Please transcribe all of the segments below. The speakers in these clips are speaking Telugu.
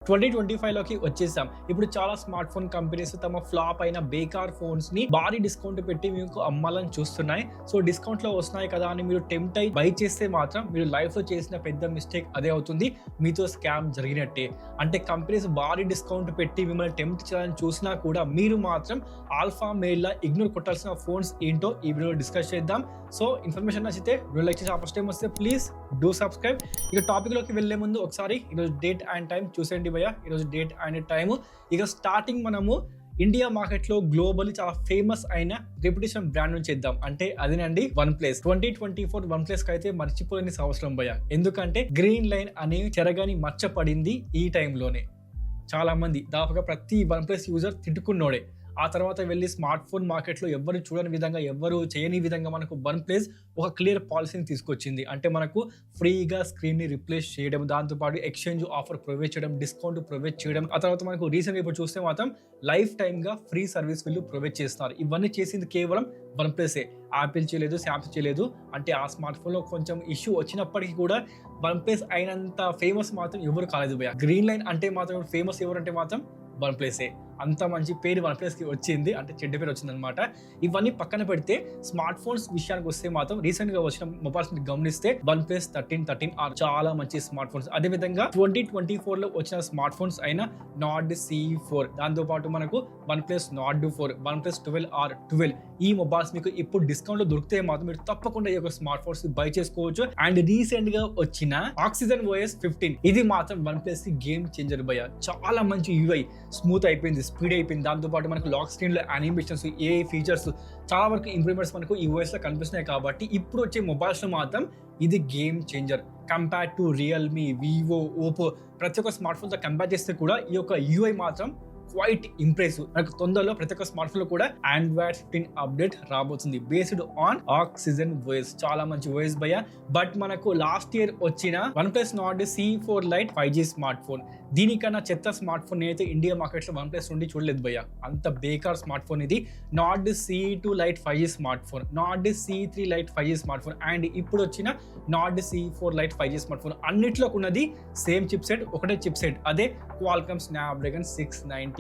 2025లోకి వచ్చేసాం. ఇప్పుడు చాలా స్మార్ట్ ఫోన్ కంపెనీస్ తమ ఫ్లాప్ అయిన బేకార్ ఫోన్స్ ని భారీ డిస్కౌంట్ పెట్టి మీకు అమ్మాలని చూస్తున్నాయి. సో డిస్కౌంట్ లో వస్తున్నాయి కదా అని మీరు టెంప్ట్ అయి బై చేస్తే మాత్రం మీరు లైఫ్ లో చేసిన పెద్ద మిస్టేక్ అదే అవుతుంది. మీతో స్కామ్ జరిగినట్టే. అంటే కంపెనీస్ భారీ డిస్కౌంట్ పెట్టి మిమ్మల్ని టెంప్ట్ చేయాలని చూసినా కూడా మీరు మాత్రం ఆల్ఫా మెయిల్ లా ఇగ్నోర్ కొట్టాల్సిన ఫోన్స్ ఏంటో ఈ వీడియోలో డిస్కస్ చేద్దాం. సో ఇన్ఫర్మేషన్ నచ్చితే వీడియో లైక్ చేసి ఫస్ట్ టైం వస్తే ప్లీజ్ డూ సబ్స్క్రైబ్. ఇక టాపిక్ లోకి వెళ్లే ముందు ఒకసారి ఈరోజు డేట్ అండ్ టైం చూసేయండి భయ్య. ఈరోజు డేట్ అండ్ టైము. ఇక స్టార్టింగ్ మనము ఇండియా మార్కెట్ లో గ్లోబల్లీ చాలా ఫేమస్ అయిన రెప్యుటేషన్ బ్రాండ్ నుంచి చేద్దాం. అంటే అదేనండి వన్ ప్లస్. 2024 వన్ ప్లస్ కి అయితే మర్చిపోలేని సంవత్సరం భయ్య. ఎందుకంటే గ్రీన్ లైన్ అనే చెరగాని మర్చపడింది ఈ టైంలోనే. చాలా మంది దాదాపుగా ప్రతి వన్ ప్లస్ యూజర్ తిట్టుకున్నోడే. ఆ తర్వాత వెళ్ళి స్మార్ట్ ఫోన్ మార్కెట్లో ఎవరు చూడని విధంగా, ఎవరు చేయని విధంగా మనకు వన్ ప్లస్ ఒక క్లియర్ పాలసీని తీసుకొచ్చింది. అంటే మనకు ఫ్రీగా స్క్రీన్ ని రిప్లేస్ చేయడం, దాంతోపాటు ఎక్స్చేంజ్ ఆఫర్ ప్రొవైడ్ చేయడం, డిస్కౌంట్ ప్రొవైడ్ చేయడం. ఆ తర్వాత మనకు రీసెంట్గా ఇప్పుడు చూస్తే మాత్రం లైఫ్ టైమ్ గా ఫ్రీ సర్వీస్ వీళ్ళు ప్రొవైడ్ చేస్తున్నారు. ఇవన్నీ చేసింది కేవలం వన్ ప్లసే. యాపిల్ చేయలేదు, శాంసంగ్ చేయలేదు. అంటే ఆ స్మార్ట్ ఫోన్ లో కొంచెం ఇష్యూ వచ్చినప్పటికీ కూడా వన్ ప్లస్ అయినంత ఫేమస్ మాత్రం ఎవరు కాలేదు భయ్య. గ్రీన్ లైన్ అంటే మాత్రం ఫేమస్ ఎవరంటే మాత్రం వన్ ప్లసే. అంత మంచి పేరు వన్ ప్లస్ కి వచ్చింది, అంటే చెడ్డ పేరు వచ్చింది అనమాట. ఇవన్నీ పక్కన పెడితే స్మార్ట్ ఫోన్స్ విషయానికి వస్తే మాత్రం రీసెంట్ గా వచ్చిన మొబైల్స్ గమనిస్తే వన్ ప్లస్ 13 చాలా మంచి స్మార్ట్ ఫోన్స్. అదే విధంగా 2024 లో వచ్చిన స్మార్ట్ ఫోన్స్ అయిన నార్డ్ C4, దాంతో పాటు మనకు one plus Nord 4, one plus 12R12 ఈ మొబైల్స్ మీకు ఇప్పుడు డిస్కౌంట్ లో దొరికితే మాత్రం మీరు తప్పకుండా ఈ యొక్క స్మార్ట్ ఫోన్స్ బై చేసుకోవచ్చు. అండ్ రీసెంట్ గా వచ్చిన ఆక్సిజన్ OS 15 ఇది మాత్రం వన్ ప్లస్ కి గేమ్ చేంజర్ భయ్య. చాలా మంచి UI, స్మూత్ అయిపోయింది, స్పీడ్ అయిపోయింది. దాంతోపాటు మనకు లాక్ స్క్రీన్ లో యానిమేషన్స్, ఏ ఫీచర్స్ చాలా వరకు ఇంప్రూవ్మెంట్స్ మనకు ఈ OS లో కనిపిస్తున్నాయి. కాబట్టి ఇప్పుడు వచ్చే మొబైల్స్ లో మాత్రం ఇది game changer. Compare to Realme, Vivo, Oppo ప్రతి ఒక్క స్మార్ట్ ఫోన్ తో కంపేర్ చేస్తే కూడా ఈ యొక్క UI మాత్రం క్వైట్ ఇంప్రెసివ్. మనకు తొందరలో ప్రతి ఒక్క స్మార్ట్ ఫోన్ లో కూడా Android 15 అప్డేట్ రాబోతుంది బేస్డ్ ఆన్ ఆక్సిజన్ OS. చాలా మంచి OS భయ్య. బట్ మనకు లాస్ట్ ఇయర్ వచ్చిన one plus Nord C4 light 5G smart phone, దీనికన్నా చెత్త స్మార్ట్ ఫోన్ అయితే ఇండియా మార్కెట్ లో వన్ ప్లస్ నుండి చూడలేదు భయ్య. అంత బేకార్ స్మార్ట్ ఫోన్ ఇది. Nord C2 light 5G smart phone, Nord C3 light 5G smart phone, and ఇప్పుడు వచ్చిన Nord C4 light 5G smart phone అన్నిట్లో ఉన్నది సేమ్ చిప్ సెట్, ఒకటే చిప్ సెట్, అదే క్వాల్కమ్ స్నాప్డ్రాగన్ 695.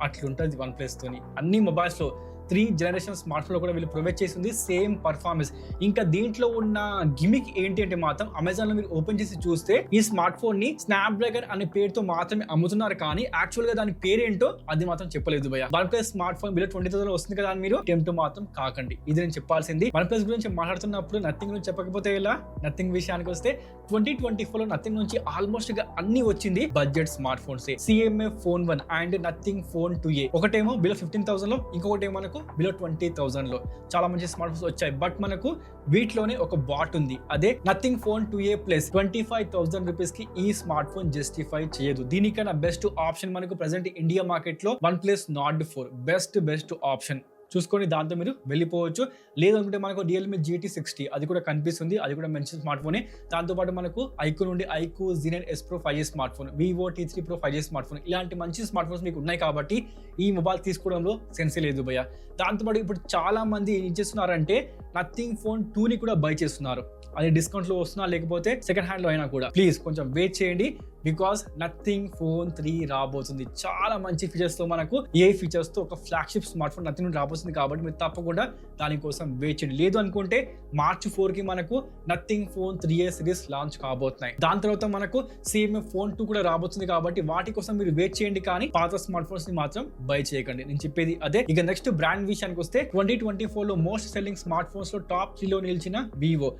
అట్లుంటుంది వన్ ప్లస్ తోని. అన్ని మొబైల్స్ లో 3 జనరేషన్ స్మార్ట్ ఫోన్ లో కూడా వీళ్ళు ప్రొవైడ్ చేసింది సేమ్ పర్ఫార్మెన్స్. ఇంకా దీంట్లో ఉన్న గిమిక్ ఏంటి అంటే మాత్రం అమెజాన్ లో మీరు ఓపెన్ చేసి చూస్తే ఈ స్మార్ట్ ఫోన్ ని స్నాప్డ్రాగన్ అనే పేరుతో మాత్రమే అమ్ముతున్నారు, కానీ యాక్చువల్ గా దాని పేరేంటో అది మాత్రం చెప్పలేదు భయ్య. One plus smart phone below 20,000 వస్తుంది కదా అని మీరు టెంప్ట్ మాత్రం కాకండి. ఇది నేను చెప్పాల్సింది. వన్ ప్లస్ గురించి మాట్లాడుతున్నప్పుడు నథింగ్ గురించి చెప్పకపోతే ఇలా. నథింగ్ విషయానికి వస్తే 2024 లో నథింగ్ నుంచి ఆల్మోస్ట్ గా అన్ని వచ్చింది budget smart phones. CMA Phone 1 and nothing Phone 2A. ఒకటేమో బిలో 15,000 లో, ఇంకొకటి మనకు బిలో 20,000 లో. చాలా మంచి స్మార్ట్ ఫోన్స్ వచ్చాయి. బట్ మనకు వీటిలోనే ఒక బాట్ ఉంది, అదే nothing Phone 2A plus 25,000 rupees కి ఈ స్మార్ట్ ఫోన్ జస్టిఫై చేయదు. దీనికన్నా బెస్ట్ ఆప్షన్ మనకు ప్రెసెంట్ ఇండియా మార్కెట్ లో one plus Nord 4 best option. చూసుకొని దాంతో మీరు వెళ్ళిపోవచ్చు. లేదనుకుంటే మనకు రియల్మీ GT60 అది కూడా కనిపిస్తుంది, అది కూడా మంచి స్మార్ట్ ఫోనే. దాంతోపాటు మనకు ఐక్యూ నుండి iQOO Z9S Pro 5G smart phone, Vivo T3 Pro 5G smart phone, ఇలాంటి మంచి స్మార్ట్ ఫోన్స్ మీకు ఉన్నాయి కాబట్టి ఈ మొబైల్ తీసుకోవడంలో సెన్సే లేదు భయ్య. దాంతోపాటు ఇప్పుడు చాలా మంది ఏం చేస్తున్నారంటే నథింగ్ Phone 2ని కూడా బై చేస్తున్నారు. అది డిస్కౌంట్ లో వస్తున్నా లేకపోతే సెకండ్ హ్యాండ్ లో అయినా కూడా ప్లీజ్ కొంచెం వెయిట్ చేయండి. బికాస్ నథింగ్ Phone 3 రాబోతుంది. చాలా మంచి ఫీచర్స్ తో, మనకు ఏ ఫీచర్స్ తో ఒక ఫ్లాగ్షిప్ స్మార్ట్ ఫోన్ నథింగ్ నుండి రాబోతుంది. కాబట్టి మీరు తప్పకుండా దానికోసం వెయిట్ చేయండి. లేదు అనుకుంటే March 4 కి మనకు nothing Phone 3A series launch కాబోతున్నాయి. దాని తర్వాత మనకు CMA Phone 2 కూడా రాబోతుంది. కాబట్టి వాటి కోసం మీరు వెయిట్ చేయండి, కానీ పాత స్మార్ట్ ఫోన్స్ ని మాత్రం బై చేయకండి. నేను చెప్పేది అదే. ఇక నెక్స్ట్ బ్రాండ్ విషయానికి వస్తే 2024 లో మోస్ట్ సెల్లింగ్ స్మార్ట్ ఫోన్స్ లో టాప్ 3 లో నిలిచిన వివో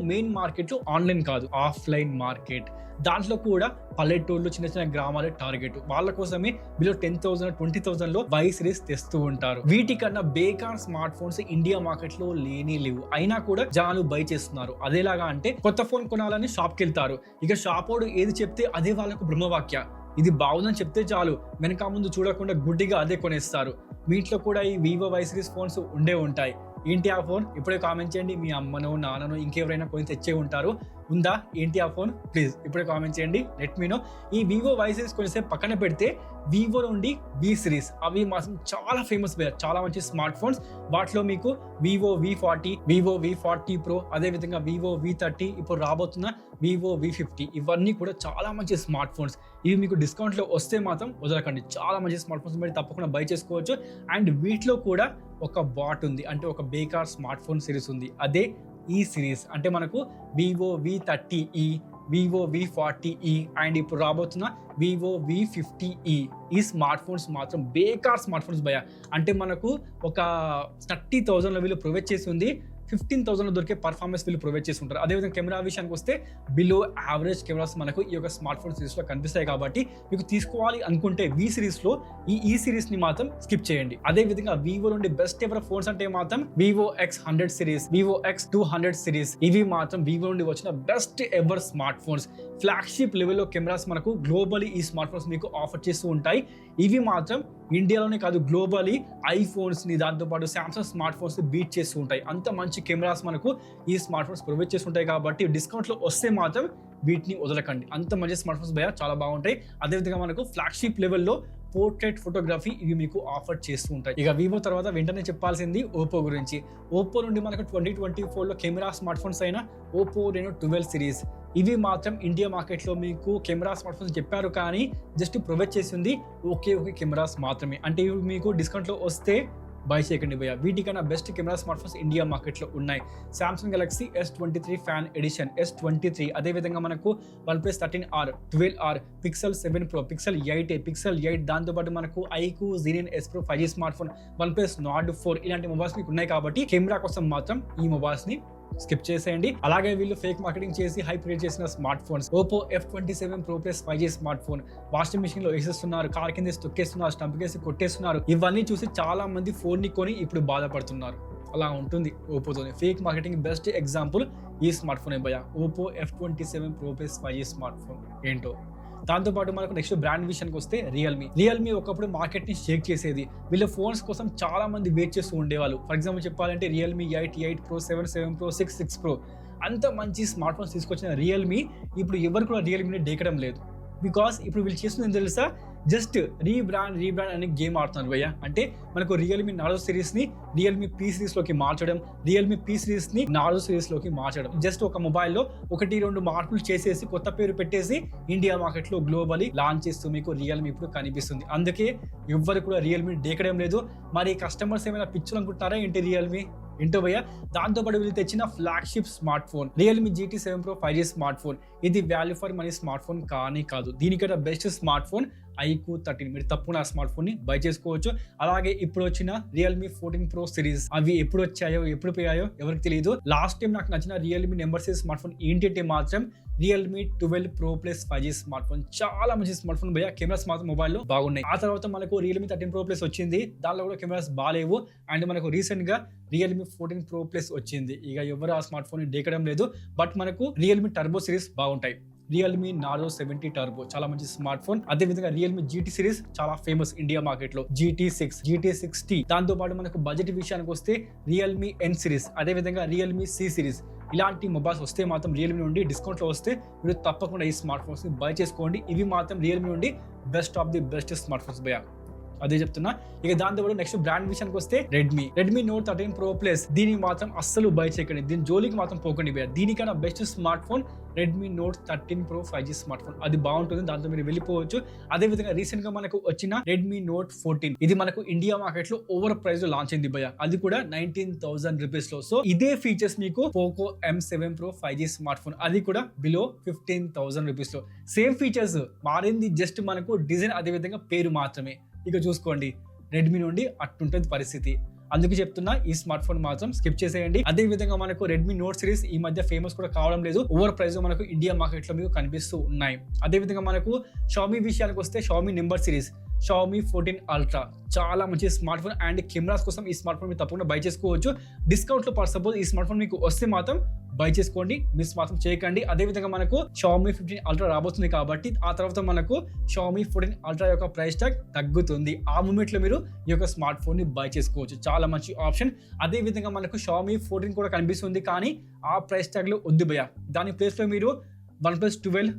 మెయిన్ మార్కెట్ లో ఆన్లైన్ కాదు, ఆఫ్లైన్ మార్కెట్. దాంట్లో కూడా పల్లెటూళ్ళు, చిన్న చిన్న గ్రామాలే టార్గెట్. వాళ్ళ కోసమే బిలో 10,000 20,000 లో Y సిరీస్ తెస్తూ ఉంటారు. వీటికన్నా బేకార్ స్మార్ట్ ఫోన్స్ ఇండియా మార్కెట్ లో లేవు. అయినా కూడా జనాలు బై చేస్తున్నారు. అదేలాగా అంటే కొత్త ఫోన్ కొనాలని షాప్కి వెళ్తారు. ఇక షాప్ వాడు ఏది చెప్తే అదే వాళ్ళకు బ్రహ్మవాక్య. ఇది బాగుందని చెప్తే చాలు, వెనక ముందు చూడకుండా గుడ్డిగా అదే కొనేస్తారు. వీటిలో కూడా ఈ వివో Y సిరీస్ ఫోన్స్ ఉండే ఉంటాయి. ఏంటి ఆ ఫోన్? ఇప్పుడే కామెంట్ చేయండి. మీ అమ్మనో నాన్ననో ఇంకెవరైనా కొని తెచ్చే ఉంటారు. ఉందా ఏంటి ఆ ఫోన్? ప్లీజ్ ఇప్పుడే కామెంట్ చేయండి, లెట్ మీ నో. ఈ వివో వై సిరీస్ కొంచెం పక్కన పెడితే వివో నుండి వి సిరీస్ అవి మాత్రం చాలా ఫేమస్, చాలా మంచి స్మార్ట్ ఫోన్స్. వాటిలో మీకు Vivo V40, Vivo V40 Pro, అదేవిధంగా వివో V30, ఇప్పుడు రాబోతున్న వివో V50, ఇవన్నీ కూడా చాలా మంచి స్మార్ట్ ఫోన్స్. ఇవి మీకు డిస్కౌంట్లో వస్తే మాత్రం వదలకండి, చాలా మంచి స్మార్ట్ ఫోన్స్ మీరు తప్పకుండా బై చేసుకోవచ్చు. అండ్ వీటిలో కూడా ఒక బాట్ ఉంది, అంటే ఒక బేకార్ స్మార్ట్ ఫోన్ సిరీస్ ఉంది, అదే ఈ సిరీస్. అంటే మనకు Vivo V30e, Vivo V40e and ఇప్పుడు రాబోతున్న వివో V50e, ఈ స్మార్ట్ ఫోన్స్ మాత్రం బేకార్ స్మార్ట్ ఫోన్స్ భయ. అంటే మనకు ఒక 30,000లో వీళ్ళు ప్రొవైడ్ చేసి ఉంది, 15,000లో దొరికే పర్ఫార్మెన్స్ వీళ్ళు ప్రొవైడ్ చేసి ఉంటారు. అదేవిధంగా కెమెరా విషయానికి వస్తే బిలో యావరేజ్ కెమెరాస్ మనకు ఈ యొక్క స్మార్ట్ ఫోన్ సిరీస్లో కనిపిస్తాయి. కాబట్టి మీకు తీసుకోవాలి అనుకుంటే వి సిరీస్లో ఈ సిరీస్ని మాత్రం స్కిప్ చేయండి. అదేవిధంగా వివో నుండి బెస్ట్ ఎవర్ ఫోన్స్ అంటే మాత్రం Vivo X100 series, Vivo X200 series, ఇవి మాత్రం వివో నుండి వచ్చిన best ever smart phones. Flagship లెవెల్లో కెమెరాస్ మనకు గ్లోబలీ ఈ స్మార్ట్ ఫోన్స్ మీకు ఆఫర్ చేస్తూ ఉంటాయి. ఇవి మాత్రం ఇండియాలోనే కాదు గ్లోబలీ ఐఫోన్స్ని, దాంతోపాటు శాంసంగ్ స్మార్ట్ ఫోన్స్ బీట్ చేస్తూ ఉంటాయి. అంత మంచి కెమెరాస్ మనకు ఈ స్మార్ట్ ఫోన్స్ ప్రొవైడ్ చేస్తుంటాయి. కాబట్టి డిస్కౌంట్లో వస్తే మాత్రం వీటిని వదలకండి, అంత మంచి స్మార్ట్ ఫోన్స్ భయ, చాలా బాగుంటాయి. అదేవిధంగా మనకు ఫ్లాగ్షిప్ లెవెల్లో పోర్ట్రేట్ ఫోటోగ్రఫీ ఇవి మీకు ఆఫర్ చేస్తూ ఉంటాయి. ఇక వివో తర్వాత వెంటనే చెప్పాల్సింది ఓప్పో గురించి. ఓప్పో నుండి మనకు 2024లో కెమెరా స్మార్ట్ ఫోన్స్ అయిన ఓప్పో రెనో 12 సిరీస్, ఇవి మాత్రం ఇండియా మార్కెట్లో మీకు కెమెరా స్మార్ట్ ఫోన్స్ చెప్పారు కానీ జస్ట్ ప్రొవైడ్ చేసింది ఒకే కెమెరాస్ మాత్రమే. అంటే ఇవి మీకు డిస్కౌంట్లో వస్తే బై చేయకండి భయ్య. వీటికన్నా best camera smart phones India మార్కెట్లో ఉన్నాయి. Samsung Galaxy S23 fan edition, S23, అదేవిధంగా మనకు OnePlus 13R, 12R, Pixel 7 Pro, Pixel 8a, Pixel 8, దాంతోపాటు మనకు iQOO Xenon S Pro 5G smart phone, OnePlus Nord 4, ఇలాంటి మొబైల్స్ మీకు ఉన్నాయి. కాబట్టి కెమెరా కోసం మాత్రం ఈ మొబైల్స్ని స్కిప్ చేసేయండి. అలాగే వీళ్ళు ఫేక్ మార్కెటింగ్ చేసి హైప్ క్రియేట్ చేసిన smart phones, Oppo F27 Pro Plus 5G smart phone, washing machine లో వేసేస్తున్నారు, కార్ కింద తొక్కేస్తున్నారు, స్టంప్ కేసి కొట్టేస్తున్నారు. ఇవన్నీ చూసి చాలా మంది ఫోన్ ని కొని ఇప్పుడు బాధపడుతున్నారు. అలా ఉంటుంది ఓపోతోనే. ఫేక్ మార్కెటింగ్ బెస్ట్ ఎగ్జాంపుల్ ఈ స్మార్ట్ ఫోన్ భయ, Oppo F27 Pro Plus 5G smart phone ఏంటో. దాంతోపాటు మనకు నెక్స్ట్ బ్రాండ్ విషయానికి వస్తే రియల్మీ ఒకప్పుడు మార్కెట్ ని షేక్ చేసేది. వీళ్ళ ఫోన్స్ కోసం చాలా మంది వెయిట్ చేస్తూ ఉండేవాళ్ళు. ఫర్ ఎగ్జాంపుల్ చెప్పాలంటే రియల్మీ 8 Pro, 7 Pro, 6 Pro, అంత మంచి స్మార్ట్ ఫోన్స్ తీసుకొచ్చిన రియల్మీ ఇప్పుడు ఎవరు కూడా రియల్మీని డేకడం లేదు. బికాస్ ఇప్పుడు వీళ్ళు చేస్తుంది తెలుసా, జస్ట్ రీబ్రాండ్ అనే గేమ్ ఆడుతున్నారు భయ్య. అంటే మనకు రియల్మీ నార్జో సిరీస్ని రియల్మీ P సిరీస్లోకి మార్చడం, రియల్మీ P సిరీస్ని నార్జో సిరీస్లోకి మార్చడం, జస్ట్ ఒక మొబైల్లో 1-2 మార్పులు చేసేసి కొత్త పేరు పెట్టేసి ఇండియా మార్కెట్లో గ్లోబలీ లాంచ్ చేస్తూ మీకు రియల్మీ ఇప్పుడు కనిపిస్తుంది. అందుకే ఎవ్వరు కూడా రియల్మీ డేకడం లేదు. మరి కస్టమర్స్ ఏమైనా పిచ్చులు అనుకుంటారా ఏంటి రియల్మీ ఏంటో భయ్య. దాంతోపాటు వీళ్ళు తెచ్చిన flagship smart phone Realme GT7 Pro 5G smart phone, ఇది value for money smart phone కానీ కాదు. దీనికన్నా బెస్ట్ స్మార్ట్ ఫోన్ iQOO 13, మీరు తప్పకుండా ఆ స్మార్ట్ ఫోన్ ని బై చేసుకోవచ్చు. అలాగే ఇప్పుడు వచ్చిన రియల్మీ 14 Pro సిరీస్, అవి ఎప్పుడు వచ్చాయో ఎప్పుడు పోయాయో ఎవరికి తెలియదు. లాస్ట్ టైం నాకు నచ్చిన Realme number series smart phone ఏంటి అంటే మాత్రం Realme 12 Pro Plus 5G smart phone, చాలా మంచి స్మార్ట్ ఫోన్ భయ్య. కెమెరాస్ మాత్రం మొబైల్లో బాగున్నాయి. ఆ తర్వాత మనకు రియల్మీ 13 Pro Plus వచ్చింది, దానిలో కూడా కెమెరాస్ బాగాలేవు. అండ్ మనకు రీసెంట్ గా రియల్మీ 14 Pro Plus వచ్చింది. ఇక ఎవరు ఆ స్మార్ట్ ఫోన్ ని డేకడం లేదు. బట్ మనకు రియల్మీ టర్బో సిరీస్ బాగుంటాయి. రియల్మీ నార్జో 70 టర్బో చాలా మంచి స్మార్ట్ ఫోన్. అదేవిధంగా రియల్మీ GT సిరీస్ చాలా ఫేమస్ ఇండియా మార్కెట్ లో, GT6, GT6T. దాంతో పాటు మనకు బడ్జెట్ విషయానికి వస్తే రియల్మీ N సిరీస్, అదేవిధంగా రియల్మీ C సిరీస్, ఇలాంటి మొబైల్స్ వస్తే మాత్రం రియల్మీ నుండి డిస్కౌంట్ లో వస్తే మీరు తప్పకుండా ఈ స్మార్ట్ ఫోన్స్ ని బై చేసుకోండి. ఇవి మాత్రం రియల్మీ నుండి best of the best smart phones భయ్య, అదే చెప్తున్నా. ఇక దాంతోపాటు నెక్స్ట్ బ్రాండ్ విషయానికి వస్తే రెడ్మీ నోట్ 13 Pro Plus, దీనికి మాత్రం అస్సలు బై చేయకండి, దీని జోలికి మాత్రం పోకండి భయ్య. దీనికన్నా best smart phone Redmi note 13 Pro 5G smart phone, అది బాగుంటుంది, దాంతో మీరు వెళ్ళిపోవచ్చు. అదేవిధంగా రీసెంట్ గా మనకు వచ్చిన రెడ్మీ నోట్ 14, ఇది మనకు ఇండియా మార్కెట్ లో ఓవర్ ప్రైస్ లో లాంచ్ అయింది భయ్య, అది కూడా 19,000 రూపీస్ లో. సో ఇదే ఫీచర్స్ మీకు Poco M7 Pro 5G smart phone, అది కూడా బిలో 15,000 రూపీస్ లో. సేమ్ ఫీచర్స్, మారింది జస్ట్ మనకు డిజైన్, అదేవిధంగా పేరు మాత్రమే. ఇక చూసుకోండి రెడ్మీ నుండి అట్టుంటుంది పరిస్థితి. అందుకే చెప్తున్నా ఈ స్మార్ట్ ఫోన్ మాత్రం స్కిప్ చేసేయండి. అదే విధంగా మనకు రెడ్మీ నోట్ సిరీస్ ఈ మధ్య ఫేమస్ కూడా కావడం లేదు, ఓవర్ ప్రైస్ మనకు ఇండియా మార్కెట్ లో మీకు కనిపిస్తూ ఉన్నాయి. అదే విధంగా మనకు షామీ విషయానికి వస్తే Xiaomi number series, Xiaomi 14 Ultra చాలా మంచి స్మార్ట్ ఫోన్ అండ్ కెమెరాస్ కోసం ఈ స్మార్ట్ ఫోన్ మీరు తప్పకుండా బై చేసుకోవచ్చు. డిస్కౌంట్లో ఫర్ సపోజ్ ఈ స్మార్ట్ ఫోన్ మీకు వస్తే మాత్రం బై చేసుకోండి, మిస్ మాత్రం చేయకండి. అదేవిధంగా మనకు Xiaomi 15 Ultra రాబోతుంది కాబట్టి ఆ తర్వాత మనకు Xiaomi 14 Ultra యొక్క ప్రైస్ ట్యాగ్ తగ్గుతుంది. ఆ మూమెంట్లో మీరు ఈ యొక్క స్మార్ట్ ఫోన్ ని బై చేసుకోవచ్చు, చాలా మంచి ఆప్షన్. అదేవిధంగా మనకు Xiaomi 14 కూడా కనిపిస్తుంది, కానీ ఆ ప్రైస్ ట్యాగ్ లో వద్దు భయ్యా. దాని ప్లేస్లో మీరు OnePlus 12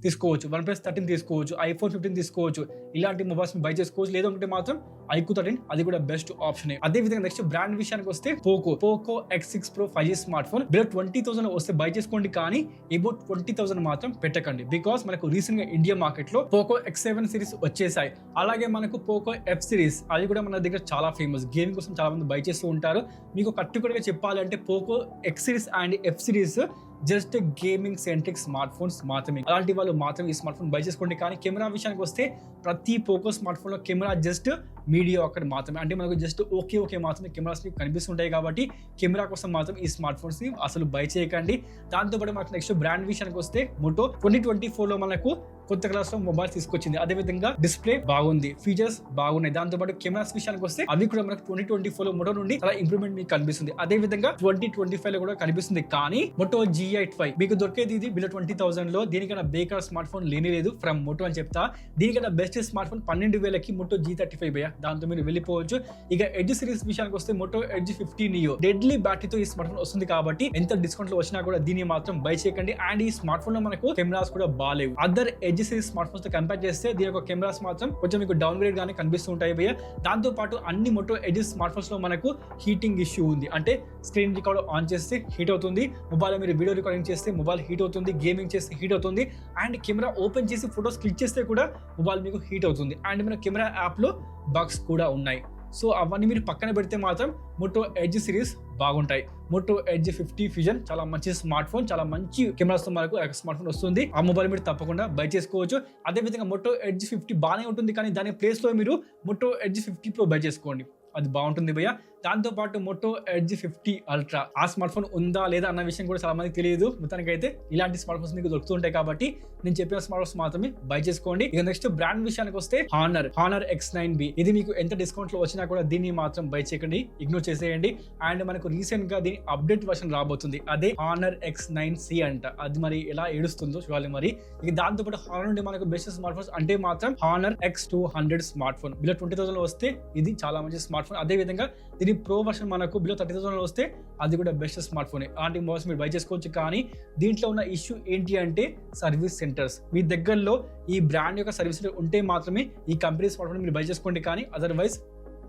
తీసుకోవచ్చు, OnePlus 13 తీసుకోవచ్చు, iPhone 15 తీసుకోవచ్చు. ఇలాంటి మొబైల్స్ బై చేసుకోవచ్చు. లేదంటే మాత్రం iQOO 13 అది కూడా బెస్ట్ ఆప్షన్. అదే విధంగా నెక్స్ట్ బ్రాండ్ విషయానికి వస్తే Poco X6 Pro 5G smart phone below 20,000 వస్తే బై చేసుకోండి, కానీ అబౌట్ 20,000 మాత్రం పెట్టకండి. బికాస్ మనకు రీసెంట్ గా ఇండియా మార్కెట్ లో పోకో X7 సిరీస్ వచ్చేసాయి. అలాగే మనకు పోకో F సిరీస్ అది కూడా మన దగ్గర చాలా ఫేమస్, గేమింగ్ కోసం చాలా మంది బై చేస్తూ ఉంటారు. మీకు కట్టుకడిగా చెప్పాలి అంటే Poco X series and F series just gaming centric smart phones మాత్రమే. అలాంటి వాళ్ళు మాత్రం ఈ స్మార్ట్ ఫోన్ బై చేసుకోండి. కానీ కెమెరా విషయానికి వస్తే ప్రతి పోకో స్మార్ట్ ఫోన్ లో కెమెరా జస్ట్ మీడియా ఒక్కటి మాత్రమే, అంటే మనకు జస్ట్ ఓకే మాత్రమే కెమెరాస్ కనిపిస్తుంటాయి. కాబట్టి కెమెరా కోసం మాత్రం ఈ స్మార్ట్ ఫోన్స్ ని అసలు బై చేయకండి. దాంతోపాటు మనకు నెక్స్ట్ బ్రాండ్ విషయానికి వస్తే మోటో 2024 లో మనకు కొత్త క్లాస్ లో మొబైల్ తీసుకొచ్చింది. అదేవిధంగా డిస్ప్లే బాగుంది, ఫీచర్స్ బాగున్నాయి. దాంతోపాటు కెమెరాస్ విషయానికి వస్తే అవి కూడా మనకు 2024 లో మోటో నుండి చాలా ఇంప్రూవ్మెంట్ మీకు కనిపిస్తుంది. అదేవిధంగా 2025 లో కూడా కనిపిస్తుంది. కానీ మోటో G85 మీకు దొరికేది ఇది బిలో 20,000 లో. దీనికన్నా బేకార్ స్మార్ట్ ఫోన్ లేని లేదు ఫ్రమ్ మోటో అని చెప్తా. దీనికన్నా బెస్ట్ స్మార్ట్ ఫోన్ 12,000కి మోటో G35 భయ్యా, దాంతో మీరు వెళ్ళిపోవచ్చు. ఇక ఎడ్జ్ సిరీస్ విషయానికి వస్తే మోటో ఎడ్జ్ 50 నియో డెడ్లీ బ్యాటరీతో ఈ స్మార్ట్ ఫోన్ వస్తుంది. కాబట్టి ఎంత డిస్కౌంట్ లో వచ్చినా కూడా దీన్ని మాత్రం బై చేయకండి. అండ్ ఈ స్మార్ట్ ఫోన్ లో మనకు కెమెరాస్ కూడా బాగాలేవు. Other edge series smart phones తో కంపేర్ చేస్తే దీని యొక్క కెమెరాస్ మాత్రం కొంచెం మీకు డౌన్ గ్రేడ్ గానే కనిపిస్తూ ఉంటాయి భయ్యా. దాంతో పాటు అన్ని మోటో ఎడ్జ్ స్మార్ట్ ఫోన్స్ లో మనకు హీటింగ్ ఇష్యూ ఉంది. అంటే స్క్రీన్ రికార్డ్ ఆన్ చేస్తే హీట్ అవుతుంది, మొబైల్ మీరు వీడియో రికార్డింగ్ చేస్తే మొబైల్ హీట్ అవుతుంది, గేమింగ్ చేస్తే హీట్ అవుతుంది, అండ్ కెమెరా ఓపెన్ చేసి ఫోటోస్ క్లిక్ చేస్తే కూడా మొబైల్ మీకు హీట్ అవుతుంది. అండ్ మన కెమెరా యాప్ లో బగ్స్ కూడా ఉన్నాయి. సో అవన్నీ మీరు పక్కన పెడితే మాత్రం మోటో ఎడ్జ్ సిరీస్ బాగుంటాయి. మోటో ఎడ్జ్ 50 ఫ్యూజన్ చాలా మంచి స్మార్ట్ ఫోన్, చాలా మంచి కెమెరాస్ తో మనకు స్మార్ట్ ఫోన్ వస్తుంది. ఆ మొబైల్ మీరు తప్పకుండా బై చేసుకోవచ్చు. అదేవిధంగా మోటో ఎడ్జ్ 50 బాగానే ఉంటుంది, కానీ దాని ప్లేస్ లో మీరు మోటో ఎడ్జ్ 50 Pro బై చేసుకోండి, అది బాగుంటుంది భయ్యా. దాంతో పాటు మోటో ఎడ్జ్ 50 Ultra ఆ స్మార్ట్ ఫోన్ ఉందా లేదా అన్న విషయం కూడా చాలా మందికి తెలియదు. మొత్తానికి అయితే ఇలాంటి స్మార్ట్ ఫోన్స్ మీకు దొరుకుతుంటాయి, కాబట్టి నేను చెప్పిన స్మార్ట్ ఫోన్స్ మాత్రమే బై చేసుకోండి. ఇక నెక్స్ట్ బ్రాండ్ విషయానికి వస్తే హానర్ X9B ఇది మీకు ఎంత డిస్కౌంట్ లో వచ్చినా కూడా దీన్ని మాత్రం బై చేయకండి, ఇగ్నోర్ చేసేయండి. అండ్ మనకు రీసెంట్ గా దీని అప్డేట్ వర్షన్ రాబోతుంది, అదే హానర్ X9C అంట. అది మరి ఎలా ఏడుస్తుందో చూడాలి మరి. ఇక దాంతో పాటు హానర్ నుండి మనకు బెస్ట్ స్మార్ట్ ఫోన్స్ అంటే మాత్రం honour X200 smart phone below 20,000 లో వస్తే ఇది చాలా మంచి స్మార్ట్ ఫోన్. అదే విధంగా దీని ప్రో వర్షన్ మనకు బిలో 30,000 లో వస్తే అది కూడా బెస్ట్ స్మార్ట్ ఫోన్. అలాంటి మొబైల్స్ మీరు బై చేసుకోవచ్చు. కానీ దీంట్లో ఉన్న ఇష్యూ ఏంటి అంటే సర్వీస్ సెంటర్స్. మీ దగ్గరలో ఈ బ్రాండ్ యొక్క సర్వీస్ సెంటర్ ఉంటే మాత్రమే ఈ కంపెనీ స్మార్ట్ ఫోన్ మీరు బై చేసుకోండి, కానీ అదర్వైజ్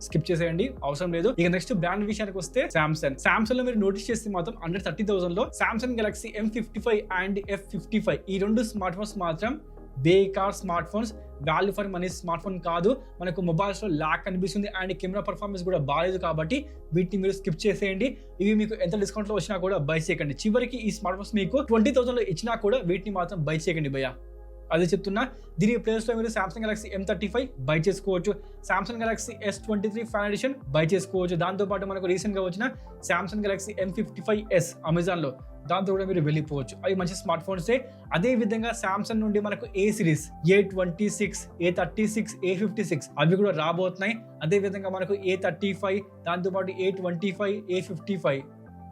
స్కిప్ చేసేయండి, అవసరం లేదు. ఇక నెక్స్ట్ బ్రాండ్ విషయానికి వస్తే సామ్సంగ్ లో మీరు నోటీస్ చేస్తే మాత్రం అండర్ 30,000 లో Samsung Galaxy M55 and F55 ఈ రెండు స్మార్ట్ ఫోన్స్ మాత్రం బేకార్ smart phones, value for money smart phone కాదు. మనకు మొబైల్స్ లో ల్యాక్ కనిపిస్తుంది అండ్ కెమెరా పర్ఫార్మెన్స్ కూడా బాగాలేదు, కాబట్టి వీటిని మీరు స్కిప్ చేసేయండి. ఇవి మీకు ఎంత డిస్కౌంట్ లో వచ్చినా కూడా బై చేయకండి. చివరికి ఈ స్మార్ట్ ఫోన్స్ మీకు 20,000 లో ఇచ్చినా కూడా వీటిని మాత్రం బై చేయకండి భయ్యా, అదే చెప్తున్నా. దీని ప్లేస్ లో మీరు సామ్సంగ్ గెలాక్సీ M35 బై చేసుకోవచ్చు, Samsung Galaxy S23 fine edition by చేసుకోవచ్చు. దాంతో పాటు మనకు రీసెంట్ గా వచ్చిన సామ్సంగ్ గెలాక్సీ M55s అమెజాన్ లో, దాంతో కూడా మీరు వెళ్ళిపోవచ్చు. అవి మంచి స్మార్ట్ ఫోన్సే. అదే విధంగా సామ్సంగ్ నుండి మనకు ఏ సిరీస్ A26, A36, A56 అవి కూడా రాబోతున్నాయి. అదే విధంగా మనకు A35, దాంతో పాటు A25, A55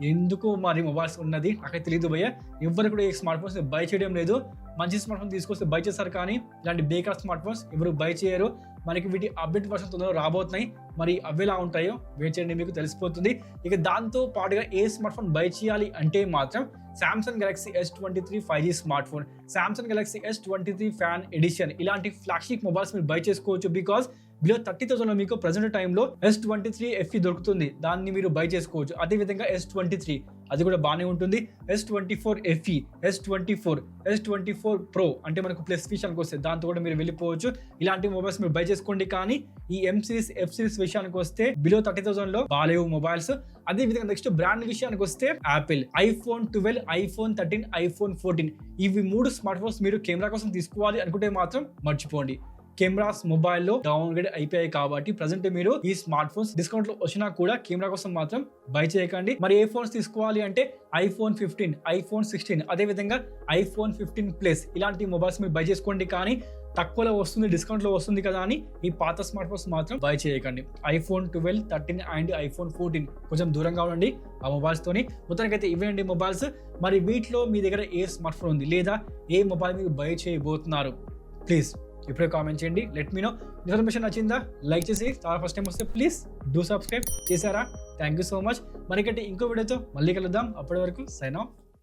ఎందుకు మరి మొబైల్స్ ఉన్నది నాకైతే తెలియదు భయ్య. ఎవరు కూడా ఈ స్మార్ట్ ఫోన్స్ బై చేయడం లేదు. మంచి స్మార్ట్ ఫోన్ తీసుకొస్తే బై చేస్తారు, కానీ ఇలాంటి బేకార్ స్మార్ట్ ఫోన్స్ ఎవరు బై చేయరు. మనకి వీటి అప్డేట్ వర్షన్ తొందరగా రాబోతున్నాయి, మరి అవి ఎలా ఉంటాయో వెయిట్ చేయండి, మీకు తెలిసిపోతుంది. ఇక దాంతో పాటుగా ఏ స్మార్ట్ ఫోన్ బై చేయాలి అంటే మాత్రం Samsung Galaxy S23 5G smart phone, Samsung Galaxy S23 fan edition ఇలాంటి ఫ్లాగ్షిప్ మొబైల్స్ మీరు బై చేసుకోవచ్చు. బికాస్ బిలో 30,000 లో మీకు ప్రజెంట్ టైంలో S23 FE దొరుకుతుంది, దాన్ని మీరు బై చేసుకోవచ్చు. అదేవిధంగా S23 అది కూడా బాగానే ఉంటుంది. S24 FE, S24 Pro అంటే మనకు ప్లస్ విషయానికి వస్తే దాంతో కూడా మీరు వెళ్ళిపోవచ్చు. ఇలాంటి మొబైల్స్ మీరు బై చేసుకోండి. కానీ ఈ M సిరీస్, F సిరీస్ విషయానికి వస్తే బిలో 30,000 లో బాగాలేవు మొబైల్స్. అదే విధంగా నెక్స్ట్ బ్రాండ్ విషయానికి వస్తే యాపిల్ iPhone 12, iPhone 13, iPhone 14 ఇవి 3 స్మార్ట్ ఫోన్స్ మీరు కెమెరా కోసం తీసుకోవాలి అనుకుంటే మాత్రం మర్చిపోండి. కెమెరాస్ మొబైల్లో డౌన్గ్రేడ్ అయిపోయాయి కాబట్టి ప్రజెంట్ మీరు ఈ స్మార్ట్ ఫోన్స్ డిస్కౌంట్ లో వచ్చినా కూడా కెమెరా కోసం మాత్రం బై చేయకండి. మరి ఏ ఫోన్స్ తీసుకోవాలి అంటే iPhone 15, iPhone 16, అదే విధంగా iPhone 15 Plus ఇలాంటి మొబైల్స్ మీరు బై చేసుకోండి. కానీ తక్కువలో వస్తుంది, డిస్కౌంట్ లో వస్తుంది కదా అని ఈ పాత స్మార్ట్ ఫోన్స్ మాత్రం బై చేయకండి. iPhone 12, 13 అండ్ iPhone 14 కొంచెం దూరంగా ఉండండి ఆ మొబైల్స్ తోని. మొత్తానికైతే ఇవేంటి మొబైల్స్. మరి వీటిలో మీ దగ్గర ఏ స్మార్ట్ ఫోన్ ఉంది లేదా ఏ మొబైల్ మీరు బై చేయబోతున్నారు ప్లీజ్ ఇప్పుడే కామెంట్ చేయండి. Let me know. ఇన్ఫర్మేషన్ నచ్చిందా లైక్ చేసి, చాలా ఫస్ట్ టైం వస్తే ప్లీజ్ డూ సబ్స్క్రైబ్ చేశారా? Thank you so much. మరికంటే ఇంకో వీడియోతో మళ్ళీ కలుద్దాం. అప్పటి వరకు సైన్ ఆఫ్.